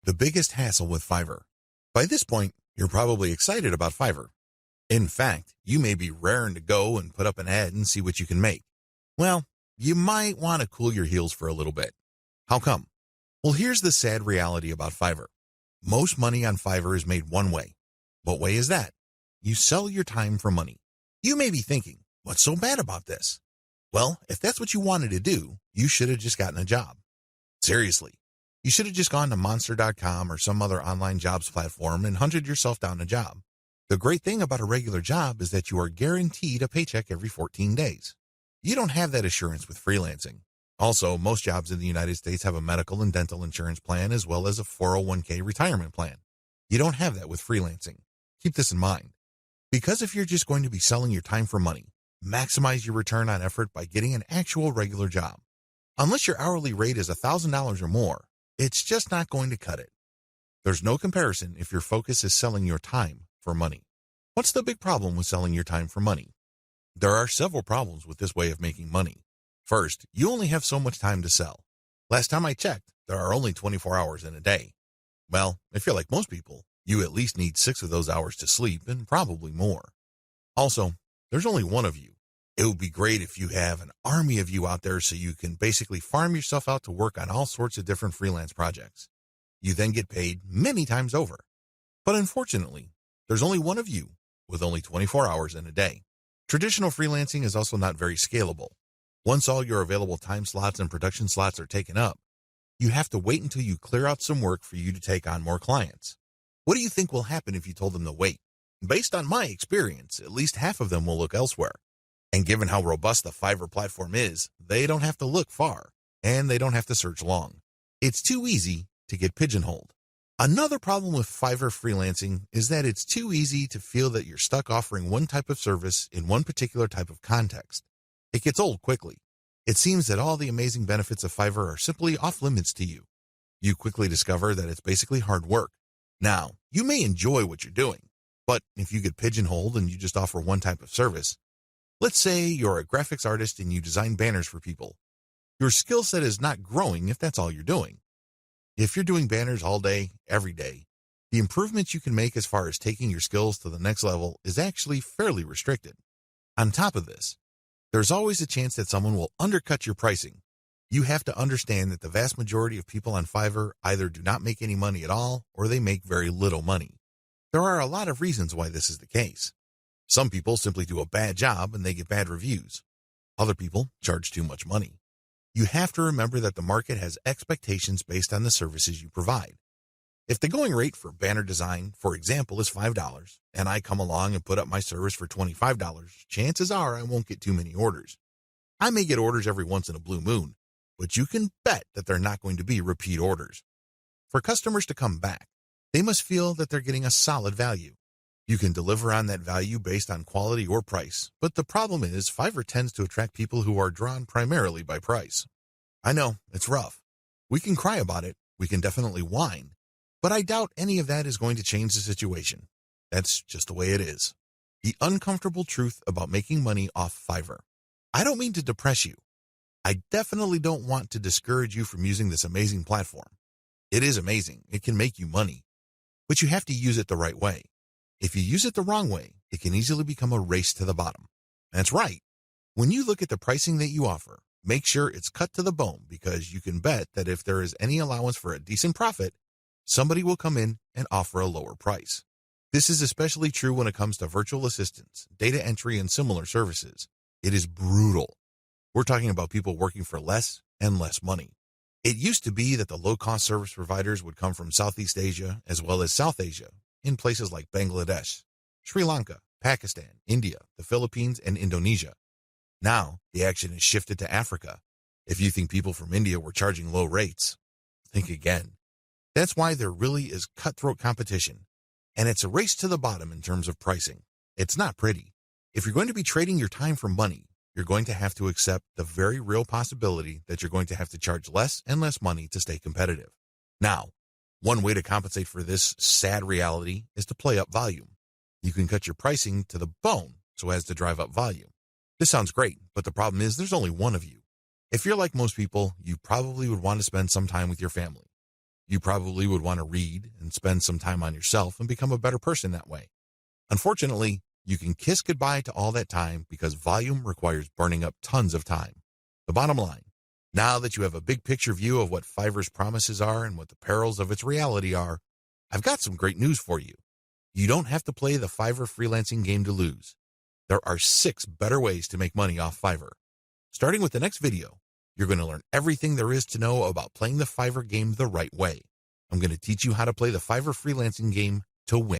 The biggest hassle with Fiverr. By this point, you're probably excited about Fiverr. In fact, you may be raring to go and put up an ad and see what you can make. Well, you might want to cool your heels for a little bit. How come? Well, here's the sad reality about Fiverr. Most money on Fiverr is made one way. What way is that? You sell your time for money. You may be thinking, what's so bad about this? Well, if that's what you wanted to do, you should have just gotten a job. Seriously. You should have just gone to monster.com or some other online jobs platform and hunted yourself down a job. The great thing about a regular job is that you are guaranteed a paycheck every 14 days. You don't have that assurance with freelancing. Also, most jobs in the United States have a medical and dental insurance plan as well as a 401k retirement plan. You don't have that with freelancing. Keep this in mind. Because if you're just going to be selling your time for money, maximize your return on effort by getting an actual regular job. Unless your hourly rate is $1,000 or more, it's just not going to cut it. There's no comparison if your focus is selling your time for money. What's the big problem with selling your time for money? There are several problems with this way of making money. First, you only have so much time to sell. Last time I checked, there are only 24 hours in a day. Well, if you're like most people, you at least need 6 of those hours to sleep and probably more. Also, there's only one of you. It would be great if you have an army of you out there so you can basically farm yourself out to work on all sorts of different freelance projects. You then get paid many times over. But unfortunately, there's only one of you with only 24 hours in a day. Traditional freelancing is also not very scalable. Once all your available time slots and production slots are taken up, you have to wait until you clear out some work for you to take on more clients. What do you think will happen if you told them to wait? Based on my experience, at least half of them will look elsewhere. And given how robust the Fiverr platform is, they don't have to look far, and they don't have to search long. It's too easy to get pigeonholed. Another problem with Fiverr freelancing is that it's too easy to feel that you're stuck offering one type of service in one particular type of context. It gets old quickly. It seems that all the amazing benefits of Fiverr are simply off limits to you. You quickly discover that it's basically hard work. Now, you may enjoy what you're doing, but if you get pigeonholed and you just offer one type of service, let's say you're a graphics artist and you design banners for people. Your skill set is not growing if that's all you're doing. If you're doing banners all day, every day, the improvements you can make as far as taking your skills to the next level is actually fairly restricted. On top of this, there's always a chance that someone will undercut your pricing. You have to understand that the vast majority of people on Fiverr either do not make any money at all or they make very little money. There are a lot of reasons why this is the case. Some people simply do a bad job and they get bad reviews. Other people charge too much money. You have to remember that the market has expectations based on the services you provide. If the going rate for banner design, for example, is $5, and I come along and put up my service for $25, chances are I won't get too many orders. I may get orders every once in a blue moon, but you can bet that they're not going to be repeat orders. For customers to come back, they must feel that they're getting a solid value. You can deliver on that value based on quality or price, but the problem is Fiverr tends to attract people who are drawn primarily by price. I know, it's rough. We can cry about it, we can definitely whine, but I doubt any of that is going to change the situation. That's just the way it is. The uncomfortable truth about making money off Fiverr. I don't mean to depress you. I definitely don't want to discourage you from using this amazing platform. It is amazing, it can make you money, but you have to use it the right way. If you use it the wrong way, it can easily become a race to the bottom. That's right. When you look at the pricing that you offer, make sure it's cut to the bone because you can bet that if there is any allowance for a decent profit, somebody will come in and offer a lower price. This is especially true when it comes to virtual assistants, data entry, and similar services. It is brutal. We're talking about people working for less and less money. It used to be that the low-cost service providers would come from Southeast Asia as well as South Asia, in places like Bangladesh, Sri Lanka, Pakistan, India, the Philippines, and Indonesia. Now, the action has shifted to Africa. If you think people from India were charging low rates, think again. That's why there really is cutthroat competition, and it's a race to the bottom in terms of pricing. It's not pretty. If you're going to be trading your time for money, you're going to have to accept the very real possibility that you're going to have to charge less and less money to stay competitive. Now, one way to compensate for this sad reality is to play up volume. You can cut your pricing to the bone so as to drive up volume. This sounds great, but the problem is there's only one of you. If you're like most people, you probably would want to spend some time with your family. You probably would want to read and spend some time on yourself and become a better person that way. Unfortunately, you can kiss goodbye to all that time because volume requires burning up tons of time. The bottom line, now that you have a big picture view of what Fiverr's promises are and what the perils of its reality are, I've got some great news for you. You don't have to play the Fiverr freelancing game to lose. There are 6 better ways to make money off Fiverr. Starting with the next video, you're going to learn everything there is to know about playing the Fiverr game the right way. I'm going to teach you how to play the Fiverr freelancing game to win.